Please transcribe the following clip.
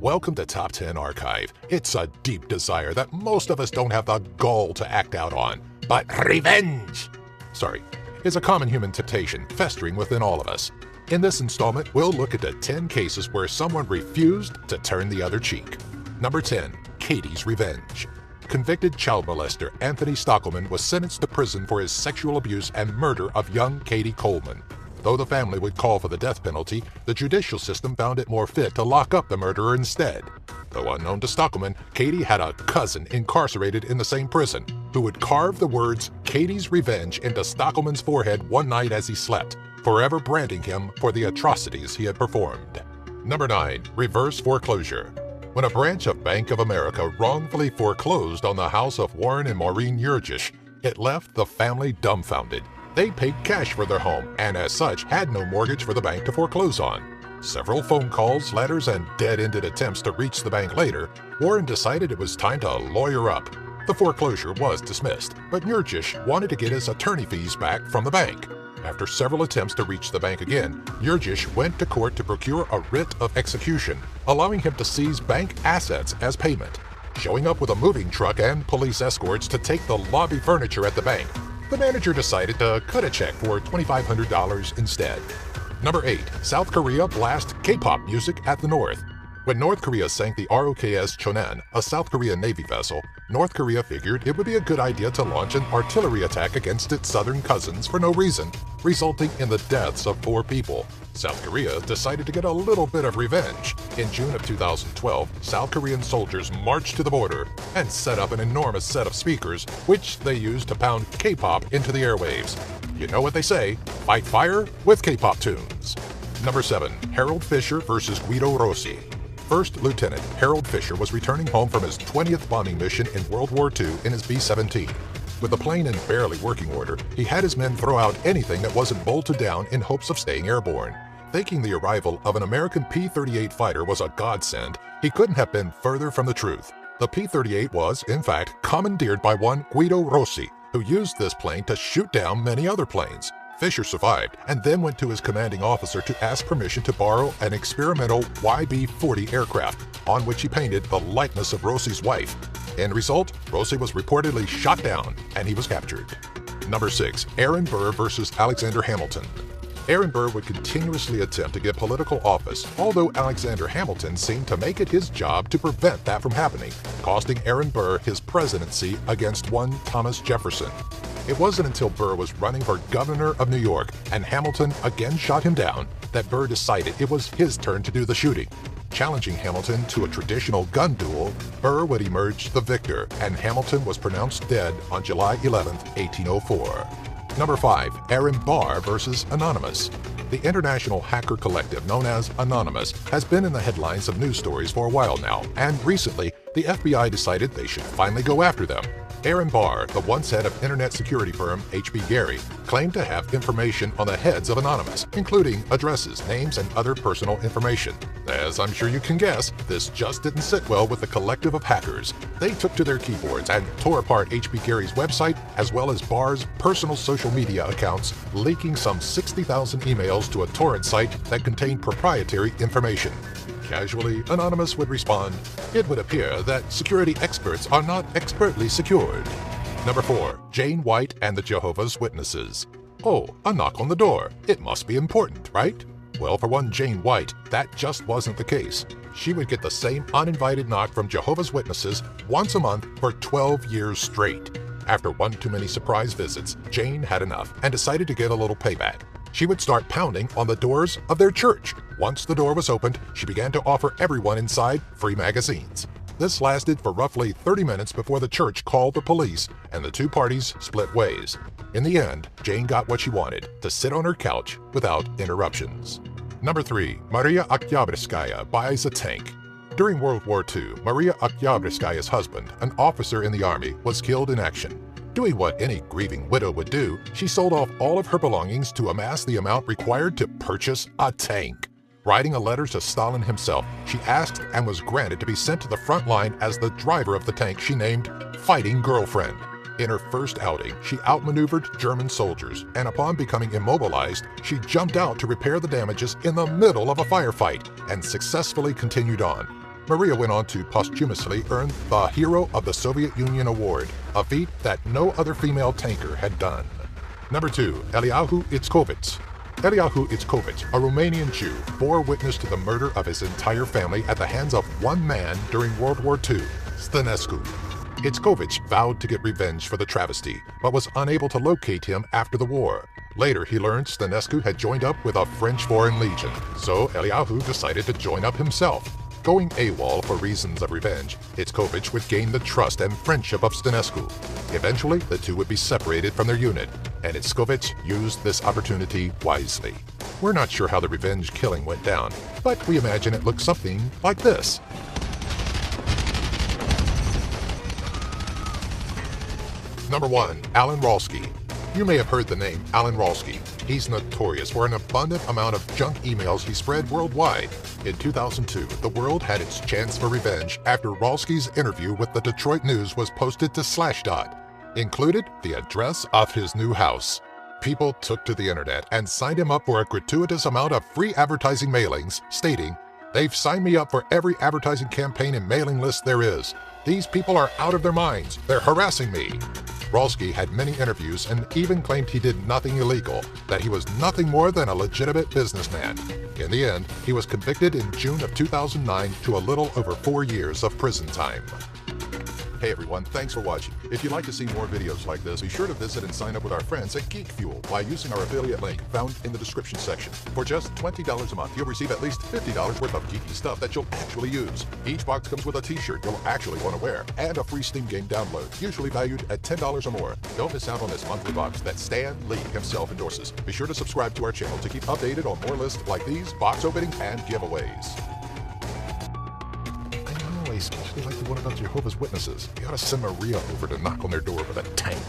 Welcome to Top 10 Archive. It's a deep desire that most of us don't have the gall to act out on. But revenge, is a common human temptation festering within all of us. In this installment, we'll look at the 10 cases where someone refused to turn the other cheek. Number 10. Katie's Revenge. Convicted child molester Anthony Stockelman was sentenced to prison for his sexual abuse and murder of young Katie Coleman. Though the family would call for the death penalty, the judicial system found it more fit to lock up the murderer instead. Though unknown to Stockelman, Katie had a cousin incarcerated in the same prison who would carve the words Katie's Revenge into Stockelman's forehead one night as he slept, forever branding him for the atrocities he had performed. Number 9. Reverse foreclosure. When a branch of Bank of America wrongfully foreclosed on the house of Warren and Maureen Yurgish, it left the family dumbfounded. They paid cash for their home and as such had no mortgage for the bank to foreclose on. Several phone calls, letters, and dead-ended attempts to reach the bank later, Warren decided it was time to lawyer up. The foreclosure was dismissed, but Yurgish wanted to get his attorney fees back from the bank. After several attempts to reach the bank again, Yurgish went to court to procure a writ of execution, allowing him to seize bank assets as payment. Showing up with a moving truck and police escorts to take the lobby furniture at the bank, the manager decided to cut a check for $2,500 instead. Number 8. South Korea blast K-pop music at the North. When North Korea sank the ROKS Chonan, a South Korean Navy vessel, North Korea figured it would be a good idea to launch an artillery attack against its southern cousins for no reason, resulting in the deaths of 4 people. South Korea decided to get a little bit of revenge. In June of 2012, South Korean soldiers marched to the border and set up an enormous set of speakers, which they used to pound K-pop into the airwaves. You know what they say, fight fire with K-pop tunes. Number 7. Harold Fisher versus Guido Rossi. First Lieutenant Harold Fisher was returning home from his 20th bombing mission in World War II in his B-17. With the plane in barely working order, he had his men throw out anything that wasn't bolted down in hopes of staying airborne. Thinking the arrival of an American P-38 fighter was a godsend, he couldn't have been further from the truth. The P-38 was, in fact, commandeered by one Guido Rossi, who used this plane to shoot down many other planes. Fisher survived and then went to his commanding officer to ask permission to borrow an experimental YB-40 aircraft, on which he painted the likeness of Rossi's wife. End result, Rossi was reportedly shot down and he was captured. Number 6. Aaron Burr versus Alexander Hamilton. Aaron Burr would continuously attempt to get political office, although Alexander Hamilton seemed to make it his job to prevent that from happening, costing Aaron Burr his presidency against one Thomas Jefferson. It wasn't until Burr was running for governor of New York and Hamilton again shot him down that Burr decided it was his turn to do the shooting. Challenging Hamilton to a traditional gun duel, Burr would emerge the victor, and Hamilton was pronounced dead on July 11, 1804. Number 5. Aaron Barr versus Anonymous. The international hacker collective known as Anonymous has been in the headlines of news stories for a while now, and recently, the FBI decided they should finally go after them. Aaron Barr, the once head of internet security firm H.B. Gary, claimed to have information on the heads of Anonymous, including addresses, names, and other personal information. As I'm sure you can guess, this just didn't sit well with the collective of hackers. They took to their keyboards and tore apart H.B. Gary's website, as well as Barr's personal social media accounts, leaking some 60,000 emails to a torrent site that contained proprietary information. Casually, Anonymous would respond, "It would appear that security experts are not expertly secured." Number 4. Jane White and the Jehovah's Witnesses. Oh, a knock on the door. It must be important, right? Well, for one Jane White, that just wasn't the case. She would get the same uninvited knock from Jehovah's Witnesses once a month for 12 years straight. After one too many surprise visits, Jane had enough and decided to get a little payback. She would start pounding on the doors of their church. Once the door was opened, she began to offer everyone inside free magazines. This lasted for roughly 30 minutes before the church called the police and the two parties split ways. In the end, Jane got what she wanted, to sit on her couch without interruptions. Number 3. Maria Oktyabrskaya buys a tank. During World War II, Maria Oktyabrskaya's husband, an officer in the army, was killed in action. Doing what any grieving widow would do, she sold off all of her belongings to amass the amount required to purchase a tank. Writing a letter to Stalin himself, she asked and was granted to be sent to the front line as the driver of the tank she named Fighting Girlfriend. In her first outing, she outmaneuvered German soldiers, and upon becoming immobilized, she jumped out to repair the damages in the middle of a firefight and successfully continued on. Maria went on to posthumously earn the Hero of the Soviet Union Award, a feat that no other female tanker had done. Number 2. Eliahu Itzkovich. Eliahu Itzkovich, a Romanian Jew, bore witness to the murder of his entire family at the hands of one man during World War II, Stănescu. Itzkovich vowed to get revenge for the travesty, but was unable to locate him after the war. Later, he learned Stănescu had joined up with a French Foreign Legion, so Eliahu decided to join up himself. Going AWOL for reasons of revenge, Itzkovich would gain the trust and friendship of Stănescu. Eventually, the two would be separated from their unit, and Itzkovich used this opportunity wisely. We're not sure how the revenge killing went down, but we imagine it looked something like this. Number 1. Alan Rolski. You may have heard the name Alan Rolski. He's notorious for an abundant amount of junk emails he spread worldwide. In 2002, the world had its chance for revenge after Rolski's interview with the Detroit News was posted to Slashdot. Included the address of his new house. People took to the internet and signed him up for a gratuitous amount of free advertising mailings, stating, "They've signed me up for every advertising campaign and mailing list there is. These people are out of their minds. They're harassing me." Rolski had many interviews and even claimed he did nothing illegal, that he was nothing more than a legitimate businessman. In the end, he was convicted in June of 2009 to a little over 4 years of prison time. Hey everyone, thanks for watching. If you'd like to see more videos like this, be sure to visit and sign up with our friends at Geek Fuel by using our affiliate link found in the description section. For just $20 a month, you'll receive at least $50 worth of geeky stuff that you'll actually use. Each box comes with a t-shirt you'll actually want to wear and a free Steam game download, usually valued at $10 or more. Don't miss out on this monthly box that Stan Lee himself endorses. Be sure to subscribe to our channel to keep updated on more lists like these, box opening, and giveaways. Especially like the one about Jehovah's Witnesses. You gotta send Maria over to knock on their door with a tank.